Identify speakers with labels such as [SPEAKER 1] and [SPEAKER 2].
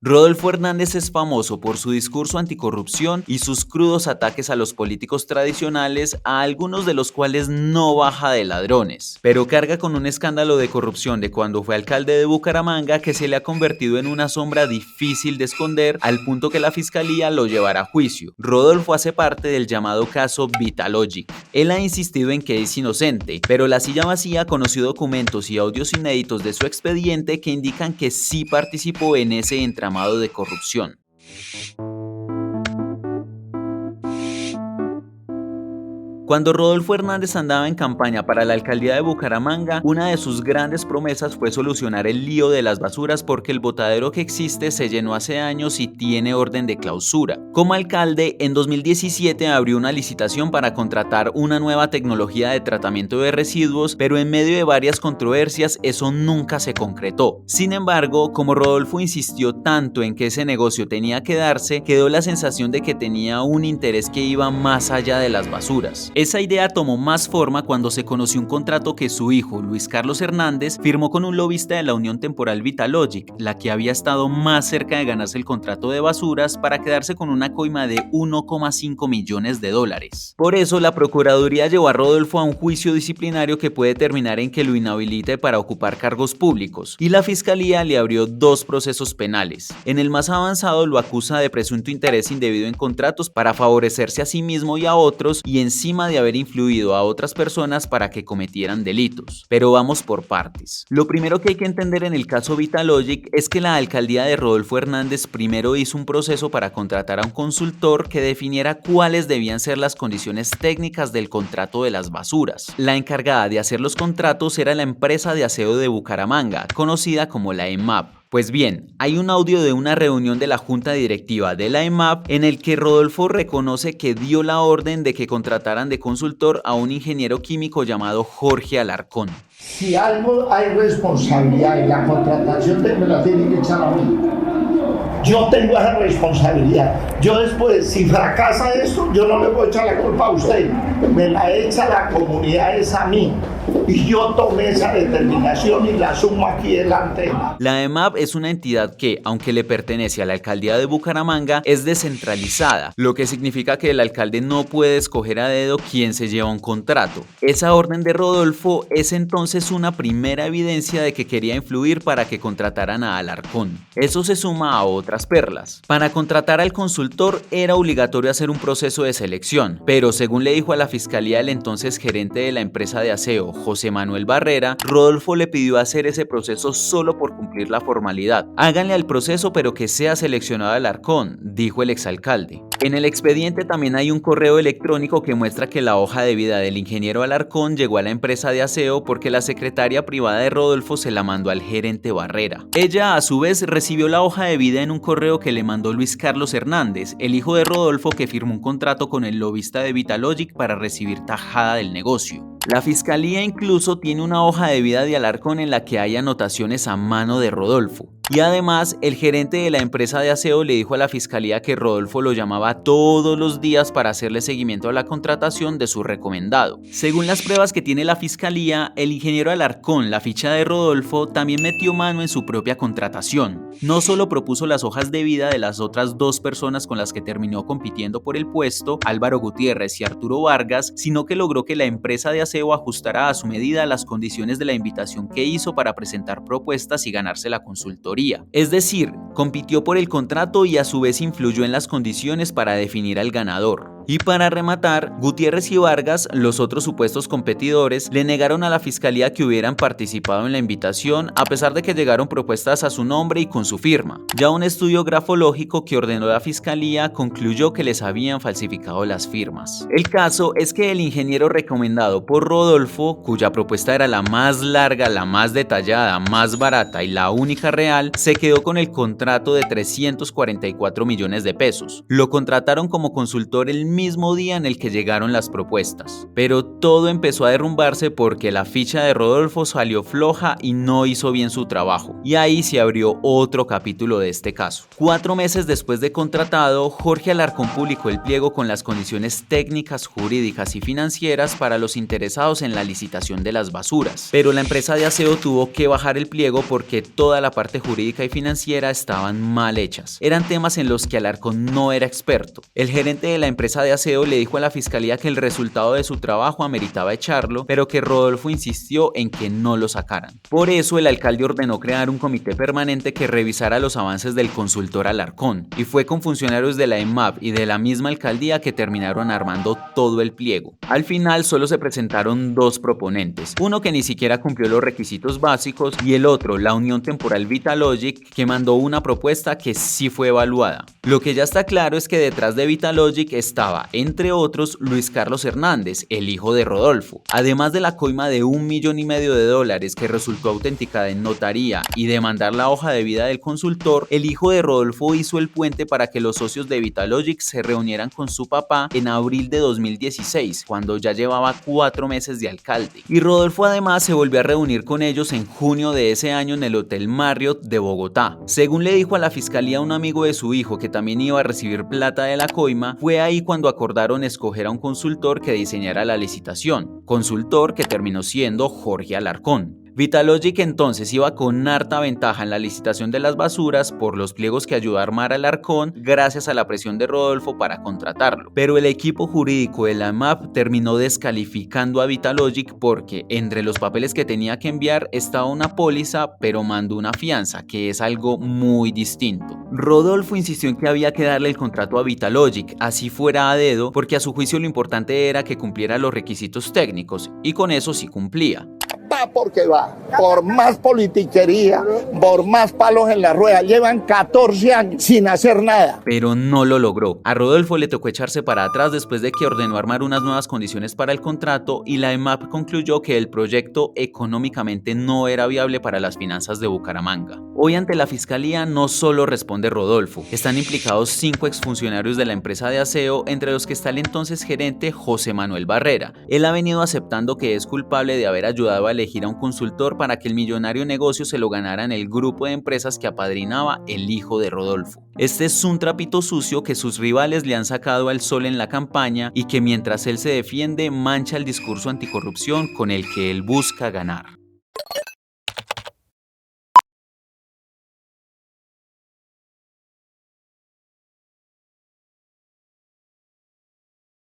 [SPEAKER 1] Rodolfo Hernández es famoso por su discurso anticorrupción y sus crudos ataques a los políticos tradicionales, a algunos de los cuales no baja de ladrones, pero carga con un escándalo de corrupción de cuando fue alcalde de Bucaramanga que se le ha convertido en una sombra difícil de esconder al punto que la fiscalía lo llevará a juicio. Rodolfo hace parte del llamado caso Vitalogic. Él ha insistido en que es inocente, pero la silla vacía conoció documentos y audios inéditos de su expediente que indican que sí participó en ese entramado de corrupción. Cuando Rodolfo Hernández andaba en campaña para la alcaldía de Bucaramanga, una de sus grandes promesas fue solucionar el lío de las basuras porque el botadero que existe se llenó hace años y tiene orden de clausura. Como alcalde, en 2017 abrió una licitación para contratar una nueva tecnología de tratamiento de residuos, pero en medio de varias controversias eso nunca se concretó. Sin embargo, como Rodolfo insistió tanto en que ese negocio tenía que darse, quedó la sensación de que tenía un interés que iba más allá de las basuras. Esa idea tomó más forma cuando se conoció un contrato que su hijo, Luis Carlos Hernández, firmó con un lobista de la Unión Temporal Vitalogic, la que había estado más cerca de ganarse el contrato de basuras para quedarse con una coima de 1,5 millones de dólares. Por eso, la Procuraduría llevó a Rodolfo a un juicio disciplinario que puede terminar en que lo inhabilite para ocupar cargos públicos, y la Fiscalía le abrió 2 procesos penales. En el más avanzado lo acusa de presunto interés indebido en contratos para favorecerse a sí mismo y a otros, y encima de haber influido a otras personas para que cometieran delitos. Pero vamos por partes. Lo primero que hay que entender en el caso Vitalogic es que la alcaldía de Rodolfo Hernández primero hizo un proceso para contratar a un consultor que definiera cuáles debían ser las condiciones técnicas del contrato de las basuras. La encargada de hacer los contratos era la empresa de aseo de Bucaramanga, conocida como la EMAP. Pues bien, hay un audio de una reunión de la junta directiva de la EMAP en el que Rodolfo reconoce que dio la orden de que contrataran de consultor a un ingeniero químico llamado Jorge Alarcón.
[SPEAKER 2] Si algo hay responsabilidad en la contratación, me la tienen que echar a mí. Yo tengo esa responsabilidad. Yo después, si fracasa esto, yo no le puedo echar la culpa a usted. Me la echa la comunidad, es a mí. Y yo tomé esa determinación y la asumo aquí delante.
[SPEAKER 1] La EMAP es una entidad que, aunque le pertenece a la alcaldía de Bucaramanga, es descentralizada, lo que significa que el alcalde no puede escoger a dedo quién se lleva un contrato. Esa orden de Rodolfo es entonces una primera evidencia de que quería influir para que contrataran a Alarcón. Eso se suma a otras perlas. Para contratar al consultor era obligatorio hacer un proceso de selección, pero según le dijo a la fiscalía el entonces gerente de la empresa de aseo, José Manuel Barrera, Rodolfo le pidió hacer ese proceso solo por cumplir la formalidad. Háganle al proceso pero que sea seleccionado Alarcón, dijo el exalcalde. En el expediente también hay un correo electrónico que muestra que la hoja de vida del ingeniero Alarcón llegó a la empresa de aseo porque la secretaria privada de Rodolfo se la mandó al gerente Barrera. Ella a su vez recibió la hoja de vida en un correo que le mandó Luis Carlos Hernández, el hijo de Rodolfo que firmó un contrato con el lobista de Vitalogic para recibir tajada del negocio. La fiscalía incluso tiene una hoja de vida de Alarcón en la que hay anotaciones a mano de Rodolfo. Y además, el gerente de la empresa de aseo le dijo a la fiscalía que Rodolfo lo llamaba todos los días para hacerle seguimiento a la contratación de su recomendado. Según las pruebas que tiene la fiscalía, el ingeniero Alarcón, la ficha de Rodolfo, también metió mano en su propia contratación. No solo propuso las hojas de vida de las otras 2 personas con las que terminó compitiendo por el puesto, Álvaro Gutiérrez y Arturo Vargas, sino que logró que la empresa de aseo ajustara a su medida las condiciones de la invitación que hizo para presentar propuestas y ganarse la consultoría. Es decir, compitió por el contrato y a su vez influyó en las condiciones para definir al ganador. Y para rematar, Gutiérrez y Vargas, los otros supuestos competidores, le negaron a la fiscalía que hubieran participado en la invitación a pesar de que llegaron propuestas a su nombre y con su firma. Ya un estudio grafológico que ordenó la fiscalía concluyó que les habían falsificado las firmas. El caso es que el ingeniero recomendado por Rodolfo, cuya propuesta era la más larga, la más detallada, más barata y la única real, se quedó con el contrato de 344 millones de pesos. Lo contrataron como consultor el mismo día en el que llegaron las propuestas. Pero todo empezó a derrumbarse porque la ficha de Rodolfo salió floja y no hizo bien su trabajo. Y ahí se abrió otro capítulo de este caso. 4 meses después de contratado, Jorge Alarcón publicó el pliego con las condiciones técnicas, jurídicas y financieras para los interesados en la licitación de las basuras. Pero la empresa de aseo tuvo que bajar el pliego porque toda la parte jurídica y financiera estaban mal hechas. Eran temas en los que Alarcón no era experto. El gerente de la empresa de aseo le dijo a la fiscalía que el resultado de su trabajo ameritaba echarlo, pero que Rodolfo insistió en que no lo sacaran. Por eso el alcalde ordenó crear un comité permanente que revisara los avances del consultor Alarcón, y fue con funcionarios de la EMAP y de la misma alcaldía que terminaron armando todo el pliego. Al final solo se presentaron 2 proponentes, uno que ni siquiera cumplió los requisitos básicos y el otro, la Unión Temporal Vitalogic, que mandó una propuesta que sí fue evaluada. Lo que ya está claro es que detrás de Vitalogic estaba, entre otros, Luis Carlos Hernández, el hijo de Rodolfo. Además de la coima de $1,5 millones que resultó autenticada en notaría y demandar la hoja de vida del consultor, el hijo de Rodolfo hizo el puente para que los socios de Vitalogic se reunieran con su papá en abril de 2016, cuando ya llevaba 4 meses de alcalde. Y Rodolfo además se volvió a reunir con ellos en junio de ese año en el Hotel Marriott de Bogotá. Según le dijo a la fiscalía un amigo de su hijo que también iba a recibir plata de la coima, fue ahí cuando acordaron escoger a un consultor que diseñara la licitación, consultor que terminó siendo Jorge Alarcón. Vitalogic entonces iba con harta ventaja en la licitación de las basuras por los pliegos que ayudó a armar Alarcón gracias a la presión de Rodolfo para contratarlo. Pero el equipo jurídico de la EMAP terminó descalificando a Vitalogic porque entre los papeles que tenía que enviar estaba una póliza, pero mandó una fianza, que es algo muy distinto. Rodolfo insistió en que había que darle el contrato a Vitalogic, así fuera a dedo, porque a su juicio lo importante era que cumpliera los requisitos técnicos, y con eso sí cumplía.
[SPEAKER 2] Va porque va, por más politiquería, por más palos en la rueda, llevan 14 años sin hacer nada.
[SPEAKER 1] Pero no lo logró. A Rodolfo le tocó echarse para atrás después de que ordenó armar unas nuevas condiciones para el contrato y la EMAP concluyó que el proyecto económicamente no era viable para las finanzas de Bucaramanga. Hoy ante la fiscalía no solo responde Rodolfo, están implicados 5 exfuncionarios de la empresa de aseo, entre los que está el entonces gerente José Manuel Barrera. Él ha venido aceptando que es culpable de haber ayudado a elegir a un consultor para que el millonario negocio se lo ganara en el grupo de empresas que apadrinaba el hijo de Rodolfo. Este es un trapito sucio que sus rivales le han sacado al sol en la campaña y que mientras él se defiende mancha el discurso anticorrupción con el que él busca ganar.